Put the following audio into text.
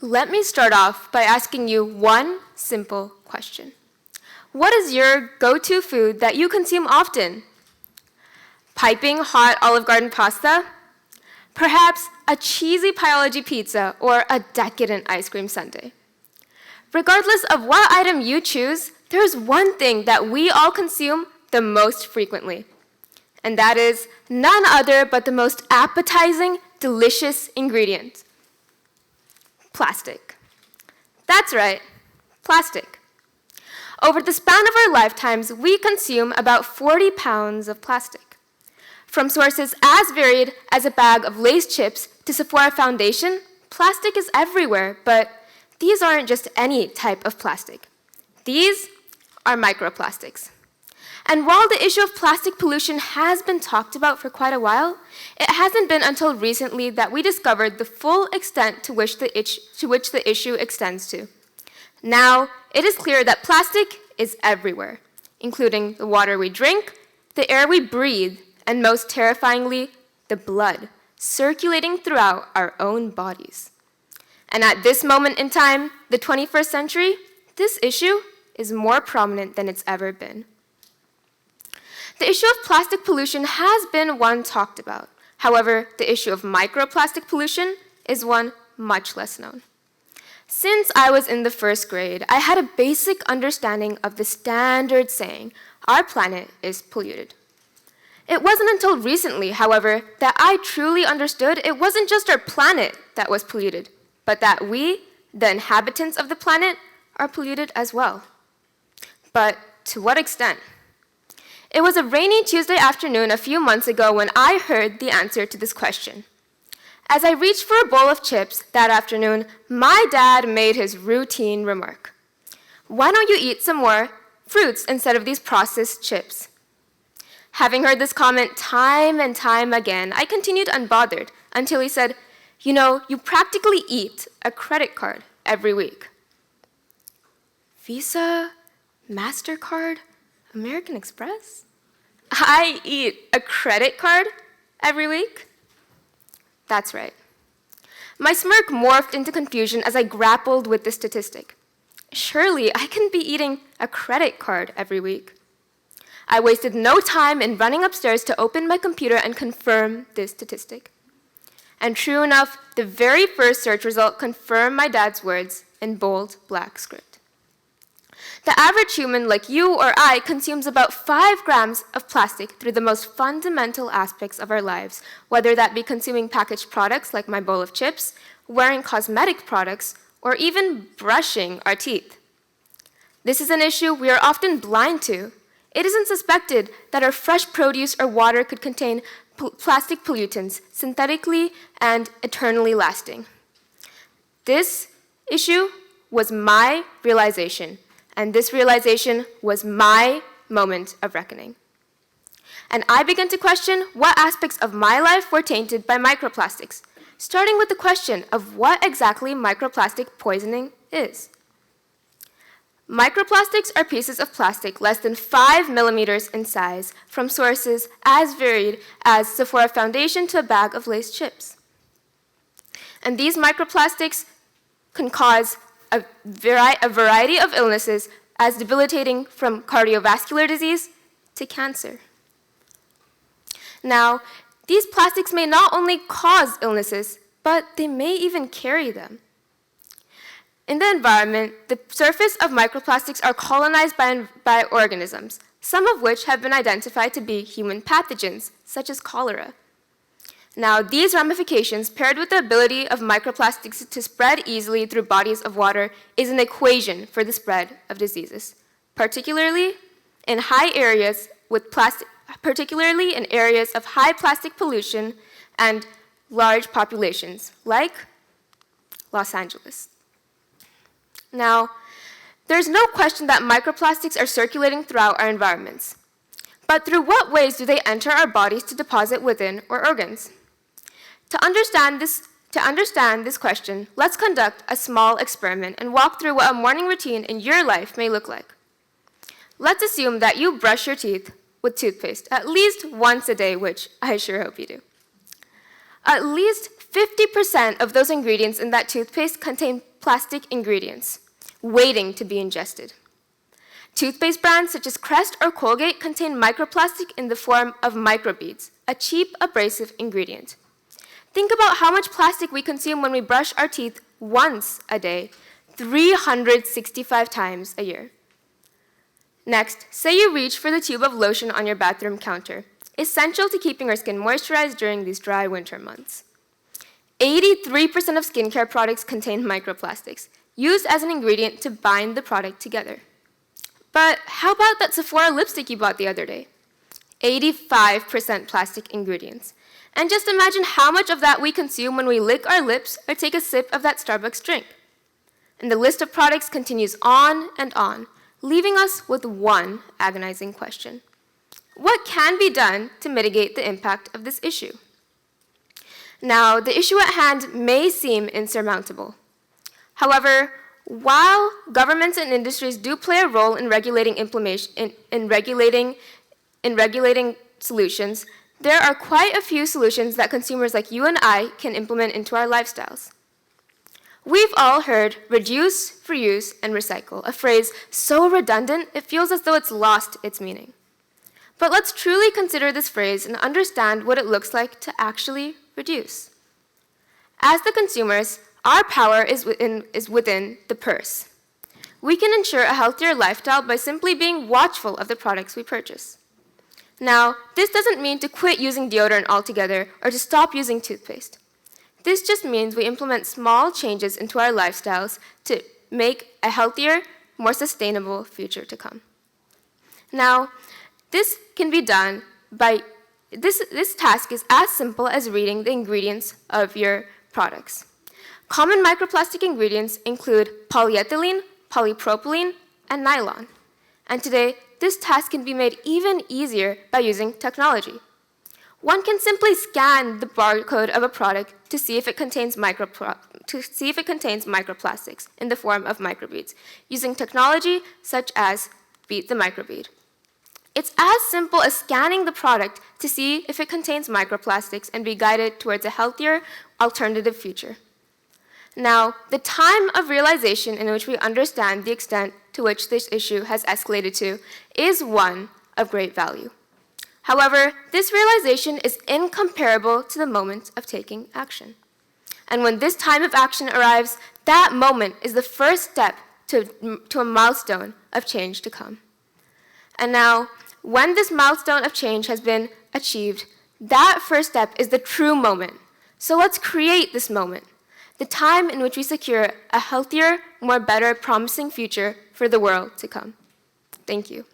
Let me start off by asking you one simple question. What is your go-to food that you consume often? Piping hot Olive Garden pasta? Perhaps a cheesy Pyology pizza or a decadent ice cream sundae? Regardless of what item you choose, there's one thing that we all consume the most frequently, and that is none other but the most appetizing, delicious ingredient: plastic. That's right, plastic. Over the span of our lifetimes, we consume about 40 pounds of plastic. From sources as varied as a bag of Lay's chips to Sephora foundation, plastic is everywhere, but these aren't just any type of plastic. These are microplastics. And while the issue of plastic pollution has been talked about for quite a while, it hasn't been until recently that we discovered the full extent to which the issue extends to. Now, it is clear that plastic is everywhere, including the water we drink, the air we breathe, and most terrifyingly, the blood circulating throughout our own bodies. And at this moment in time, the 21st century, this issue is more prominent than it's ever been. The issue of plastic pollution has been one talked about. However, the issue of microplastic pollution is one much less known. Since I was in the first grade, I had a basic understanding of the standard saying, "Our planet is polluted." It wasn't until recently, however, that I truly understood it wasn't just our planet that was polluted, but that we, the inhabitants of the planet, are polluted as well. But to what extent? It was a rainy Tuesday afternoon a few months ago when I heard the answer to this question. As I reached for a bowl of chips that afternoon, my dad made his routine remark. "Why don't you eat some more fruits instead of these processed chips?" Having heard this comment time and time again, I continued unbothered until he said, "You know, you practically eat a credit card every week." Visa, MasterCard, American Express? I eat a credit card every week? That's right. My smirk morphed into confusion as I grappled with this statistic. Surely I couldn't be eating a credit card every week. I wasted no time in running upstairs to open my computer and confirm this statistic. And true enough, the very first search result confirmed my dad's words in bold black script. The average human like you or I consumes about 5 grams of plastic through the most fundamental aspects of our lives, whether that be consuming packaged products like my bowl of chips, wearing cosmetic products, or even brushing our teeth. This is an issue we are often blind to. It isn't suspected that our fresh produce or water could contain plastic pollutants, synthetically and eternally lasting. This issue was my realization, and this realization was my moment of reckoning. And I began to question what aspects of my life were tainted by microplastics, starting with the question of what exactly microplastic poisoning is. Microplastics are pieces of plastic less than 5 millimeters in size from sources as varied as Sephora foundation to a bag of Lay's chips. And these microplastics can cause a variety of illnesses as debilitating from cardiovascular disease to cancer. Now, these plastics may not only cause illnesses, but they may even carry them. In the environment, the surface of microplastics are colonized by organisms, some of which have been identified to be human pathogens, such as cholera. Now, these ramifications, paired with the ability of microplastics to spread easily through bodies of water, is an equation for the spread of diseases, particularly in areas of high plastic pollution and large populations, like Los Angeles. Now, there's no question that microplastics are circulating throughout our environments. But through what ways do they enter our bodies to deposit within our organs? To understand this question, let's conduct a small experiment and walk through what a morning routine in your life may look like. Let's assume that you brush your teeth with toothpaste at least once a day, which I sure hope you do. At least 50% of those ingredients in that toothpaste contain plastic ingredients, waiting to be ingested. Toothpaste brands such as Crest or Colgate contain microplastic in the form of microbeads, a cheap abrasive ingredient. Think about how much plastic we consume when we brush our teeth once a day, 365 times a year. Next, say you reach for the tube of lotion on your bathroom counter, essential to keeping our skin moisturized during these dry winter months. 83% of skincare products contain microplastics, used as an ingredient to bind the product together. But how about that Sephora lipstick you bought the other day? 85% plastic ingredients. And just imagine how much of that we consume when we lick our lips or take a sip of that Starbucks drink. And the list of products continues on and on, leaving us with one agonizing question. What can be done to mitigate the impact of this issue? Now, the issue at hand may seem insurmountable. However, while governments and industries do play a role in regulating solutions, there are quite a few solutions that consumers like you and I can implement into our lifestyles. We've all heard reduce, reuse, and recycle, a phrase so redundant it feels as though it's lost its meaning. But let's truly consider this phrase and understand what it looks like to actually reduce. As the consumers, our power is within the purse. We can ensure a healthier lifestyle by simply being watchful of the products we purchase. Now, this doesn't mean to quit using deodorant altogether or to stop using toothpaste. This just means we implement small changes into our lifestyles to make a healthier, more sustainable future to come. Now, this can be done by, this task is as simple as reading the ingredients of your products. Common microplastic ingredients include polyethylene, polypropylene, and nylon. And today, this task can be made even easier by using technology. One can simply scan the barcode of a product to see if it contains microplastics in the form of microbeads, using technology such as Beat the Microbead. It's as simple as scanning the product to see if it contains microplastics and be guided towards a healthier, alternative future. Now, the time of realization in which we understand the extent to which this issue has escalated to is one of great value. However, this realization is incomparable to the moment of taking action. And when this time of action arrives, that moment is the first step to a milestone of change to come. And now, when this milestone of change has been achieved, that first step is the true moment. So let's create this moment, the time in which we secure a healthier, more better, promising future for the world to come. Thank you.